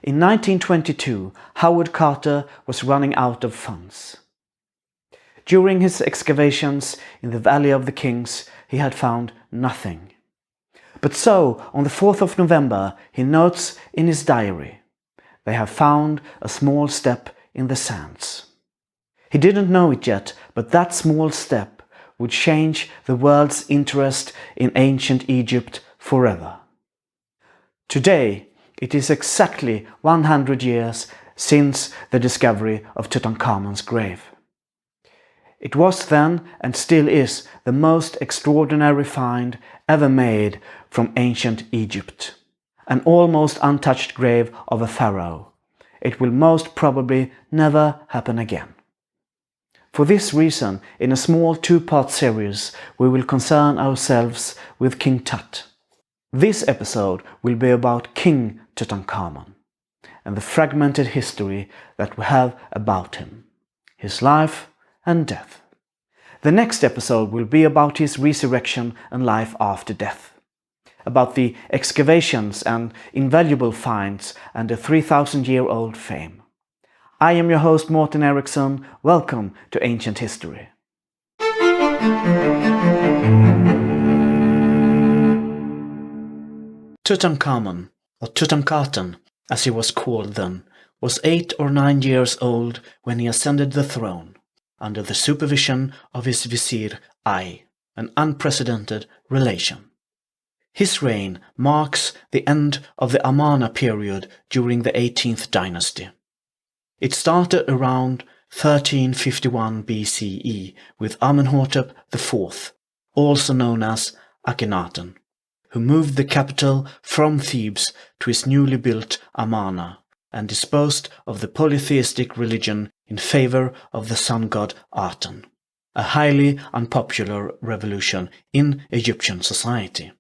In 1922, Howard Carter was running out of funds. During his excavations in the Valley of the Kings, he had found nothing. But so, on the 4th of November, he notes in his diary, "They have found a small step in the sands." He didn't know it yet, but that small step would change the world's interest in ancient Egypt forever. Today, it is exactly 100 years since the discovery of Tutankhamun's grave. It was then, and still is, the most extraordinary find ever made from ancient Egypt. An almost untouched grave of a pharaoh. It will most probably never happen again. For this reason, in a small two-part series, we will concern ourselves with King Tut. This episode will be about King Tutankhamun and the fragmented history that we have about him, his life and death. The next episode will be about his resurrection and life after death, about the excavations and invaluable finds and a 3,000-year-old fame. I am your host Morten Eriksson. Welcome to Ancient History. Tutankhamun, or Tutankhaten as he was called then, was 8 or 9 years old when he ascended the throne, under the supervision of his vizier Ay, an unprecedented relation. His reign marks the end of the Amarna period during the 18th dynasty. It started around 1351 BCE with Amenhotep IV, also known as Akhenaten, who moved the capital from Thebes to his newly built Amarna and disposed of the polytheistic religion in favor of the sun god Aten, a highly unpopular revolution in Egyptian society.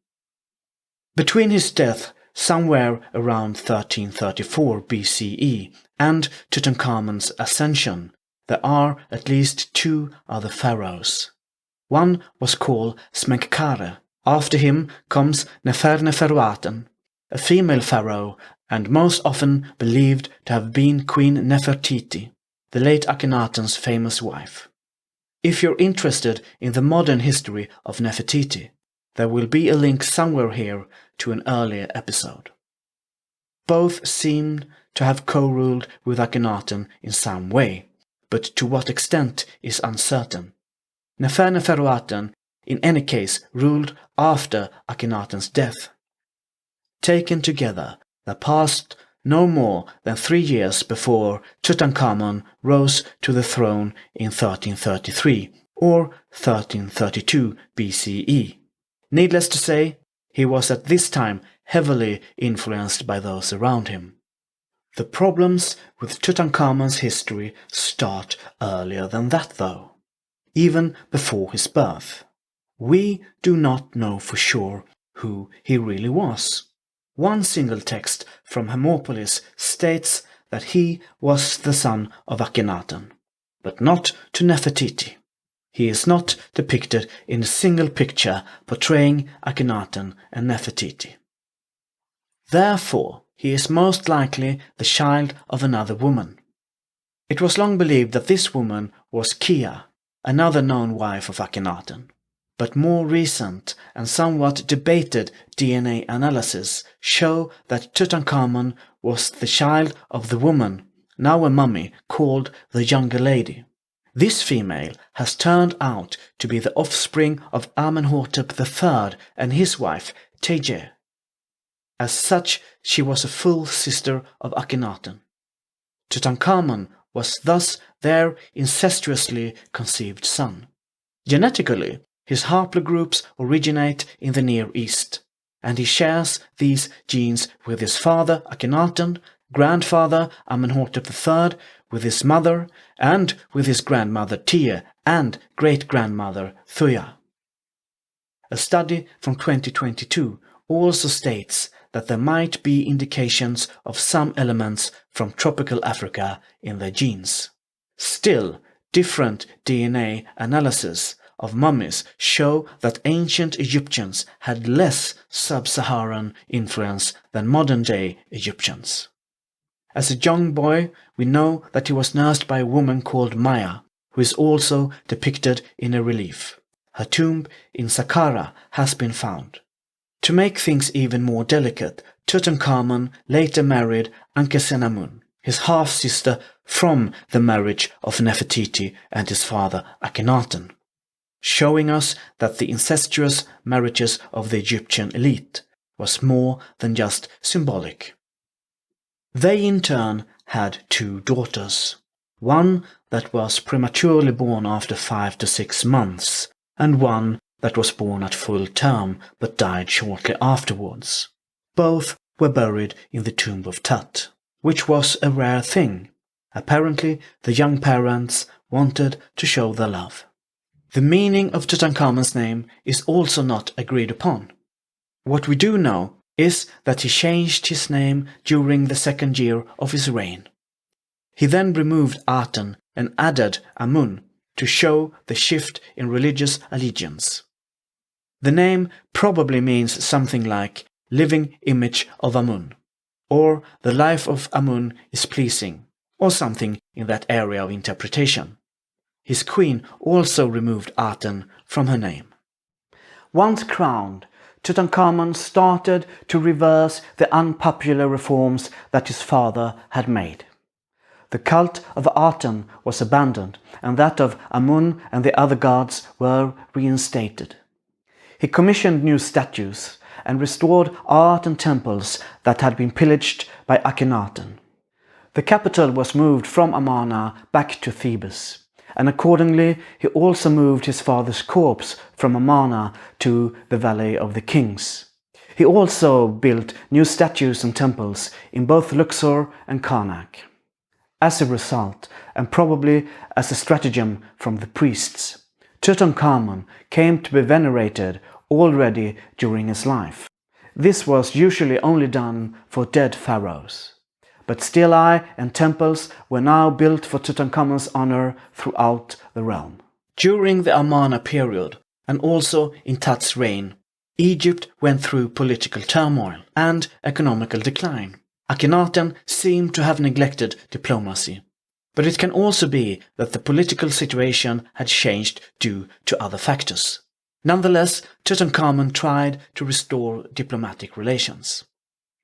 Between his death somewhere around 1334 BCE and Tutankhamun's ascension, there are at least 2 other pharaohs. One was called Smenkhkare. After him comes Neferneferuaten, a female pharaoh and most often believed to have been Queen Nefertiti, the late Akhenaten's famous wife. If you're interested in the modern history of Nefertiti, there will be a link somewhere here to an earlier episode. Both seem to have co-ruled with Akhenaten in some way, but to what extent is uncertain. Neferneferuaten in any case ruled after Akhenaten's death. Taken together, they passed no more than 3 years before Tutankhamun rose to the throne in 1333 or 1332 BCE. Needless to say, he was at this time heavily influenced by those around him. The problems with Tutankhamun's history start earlier than that though, even before his birth. We do not know for sure who he really was. One single text from Hermopolis states that he was the son of Akhenaten, but not to Nefertiti. He is not depicted in a single picture portraying Akhenaten and Nefertiti. Therefore, he is most likely the child of another woman. It was long believed that this woman was Kia, another known wife of Akhenaten. But more recent and somewhat debated DNA analysis show that Tutankhamun was the child of the woman, now a mummy, called the Younger Lady. This female has turned out to be the offspring of Amenhotep III and his wife Teje. As such, she was a full sister of Akhenaten. Tutankhamun was thus their incestuously conceived son. Genetically, his haplogroups originate in the Near East, and he shares these genes with his father Akhenaten, grandfather Amenhotep III, with his mother, and with his grandmother Tia and great-grandmother Thuya. A study from 2022 also states that there might be indications of some elements from tropical Africa in their genes. Still, different DNA analysis of mummies show that ancient Egyptians had less sub-Saharan influence than modern-day Egyptians. As a young boy, we know that he was nursed by a woman called Maya, who is also depicted in a relief. Her tomb in Saqqara has been found. To make things even more delicate, Tutankhamun later married Ancestry, his half-sister from the marriage of Nefertiti and his father Akhenaten, showing us that the incestuous marriages of the Egyptian elite was more than just symbolic. They in turn had 2 daughters, one that was prematurely born after 5 to 6 months, and one that was born at full term but died shortly afterwards. Both were buried in the tomb of Tut, which was a rare thing. Apparently, the young parents wanted to show their love. The meaning of Tutankhamun's name is also not agreed upon. What we do know is that he changed his name during the 2nd year of his reign. He then removed Aten and added Amun to show the shift in religious allegiance. The name probably means something like living image of Amun, or the life of Amun is pleasing, or something in that area of interpretation. His queen also removed Aten from her name. Once crowned, Tutankhamun started to reverse the unpopular reforms that his father had made. The cult of Aten was abandoned, and that of Amun and the other gods were reinstated. He commissioned new statues and restored art and temples that had been pillaged by Akhenaten. The capital was moved from Amarna back to Thebes, and accordingly he also moved his father's corpse from Amarna to the Valley of the Kings. He also built new statues and temples in both Luxor and Karnak. As a result, and probably as a stratagem from the priests, Tutankhamun came to be venerated already during his life. This was usually only done for dead pharaohs, but stelae and temples were now built for Tutankhamun's honor throughout the realm. During the Amarna period, and also in Tut's reign, Egypt went through political turmoil and economical decline. Akhenaten seemed to have neglected diplomacy, but it can also be that the political situation had changed due to other factors. Nonetheless, Tutankhamun tried to restore diplomatic relations.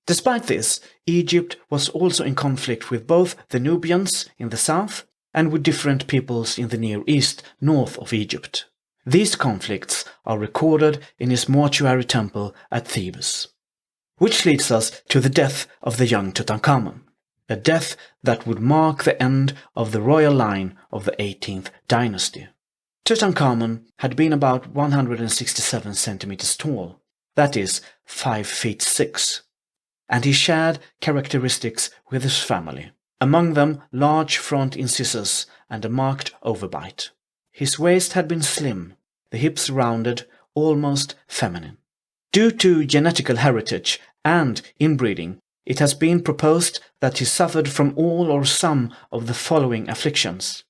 Despite this, Egypt was also in conflict with both the Nubians in the south and with different peoples in the Near East north of Egypt. These conflicts are recorded in his mortuary temple at Thebes. Which leads us to the death of the young Tutankhamun, a death that would mark the end of the royal line of the 18th dynasty. Tutankhamun had been about 167 centimeters tall, that is 5 feet 6, and he shared characteristics with his family, among them large front incisors and a marked overbite. His waist had been slim, the hips rounded, almost feminine. Due to genetical heritage and inbreeding, it has been proposed that he suffered from all or some of the following afflictions: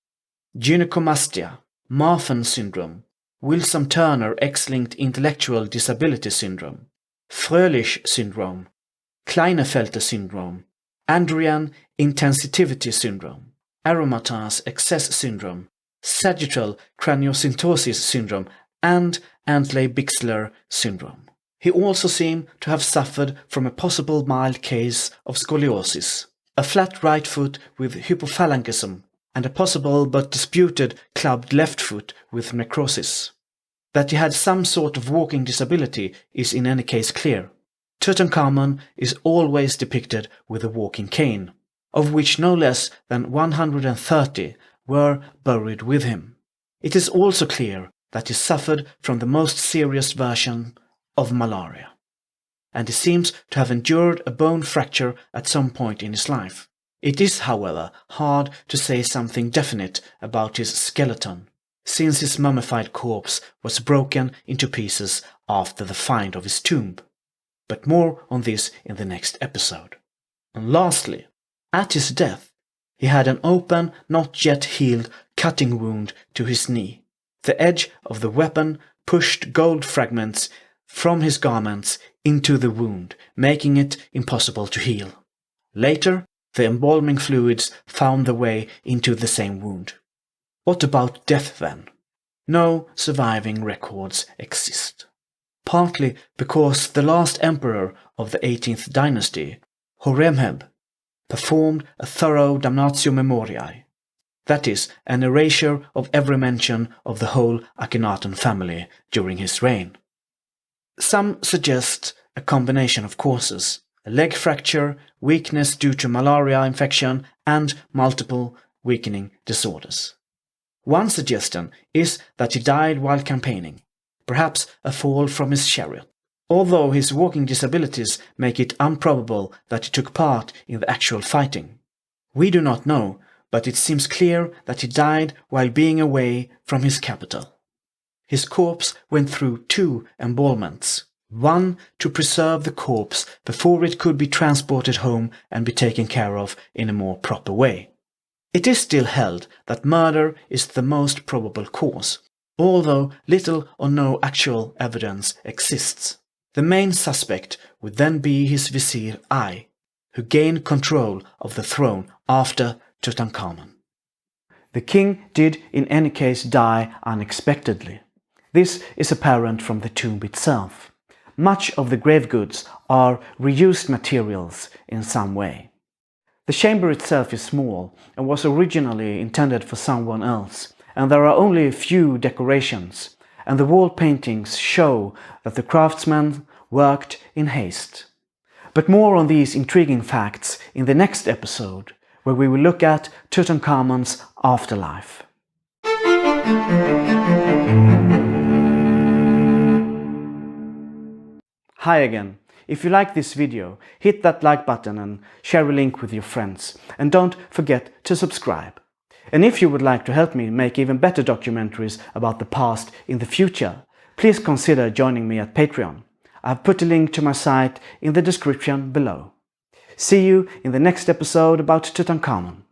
gynecomastia, Marfan syndrome, Wilson-Turner X-linked intellectual disability syndrome, Fröhlich syndrome, Klinefelter syndrome, Andrian insensitivity syndrome, aromatase excess syndrome, sagittal craniosynostosis syndrome, and Antley-Bixler syndrome. He also seemed to have suffered from a possible mild case of scoliosis, a flat right foot with hypophalangism, and a possible but disputed clubbed left foot with necrosis. That he had some sort of walking disability is in any case clear. Tutankhamun is always depicted with a walking cane, of which no less than 130 were buried with him. It is also clear that he suffered from the most serious version of malaria, and he seems to have endured a bone fracture at some point in his life. It is, however, hard to say something definite about his skeleton, since his mummified corpse was broken into pieces after the find of his tomb. But more on this in the next episode. And lastly, at his death, he had an open, not yet healed cutting wound to his knee. The edge of the weapon pushed gold fragments from his garments into the wound, making it impossible to heal. Later, the embalming fluids found their way into the same wound. What about death then? No surviving records exist. Partly because the last emperor of the 18th dynasty, Horemheb, performed a thorough damnatio memoriae, that is, an erasure of every mention of the whole Akhenaten family during his reign. Some suggest a combination of causes: a leg fracture, weakness due to malaria infection, and multiple weakening disorders. One suggestion is that he died while campaigning, perhaps a fall from his chariot, although his walking disabilities make it improbable that he took part in the actual fighting. We do not know, but it seems clear that he died while being away from his capital. His corpse went through 2 embalments, one to preserve the corpse before it could be transported home and be taken care of in a more proper way. It is still held that murder is the most probable cause, although little or no actual evidence exists. The main suspect would then be his vizier I, who gained control of the throne after Tutankhamun. The king did in any case die unexpectedly. This is apparent from the tomb itself. Much of the grave goods are reused materials in some way. The chamber itself is small and was originally intended for someone else, and there are only a few decorations, and the wall paintings show that the craftsmen worked in haste. But more on these intriguing facts in the next episode, where we will look at Tutankhamun's afterlife. Hi again. If you like this video, hit that like button and share a link with your friends. And don't forget to subscribe. And if you would like to help me make even better documentaries about the past in the future, please consider joining me at Patreon. I've put a link to my site in the description below. See you in the next episode about Tutankhamun.